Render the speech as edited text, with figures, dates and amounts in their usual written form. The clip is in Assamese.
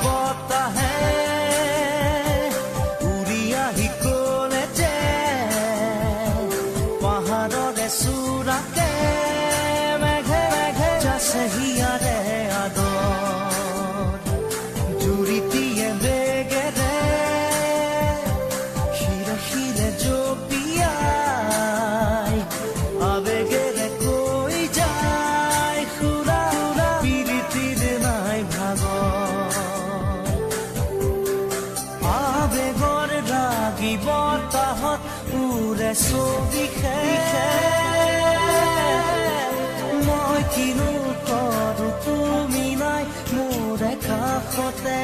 বতাহে উৰি আহি ক'লে যে পাহাৰৰে চূড়াকে মেঘে মেঘে যাছে হিয়াৰে আদৰ জুৰিটিয়ে বেগেৰে শিৰে শিৰে জপিয়াই আবেগেৰে কৈ যায় সুৰা সুৰা পিৰিতিৰ নাই ভাগৰ আবেগৰ ৰাগি বতাহত উৰে ছবিখে মই কিনো কৰোঁ তুমি নাই মোৰে কাষতে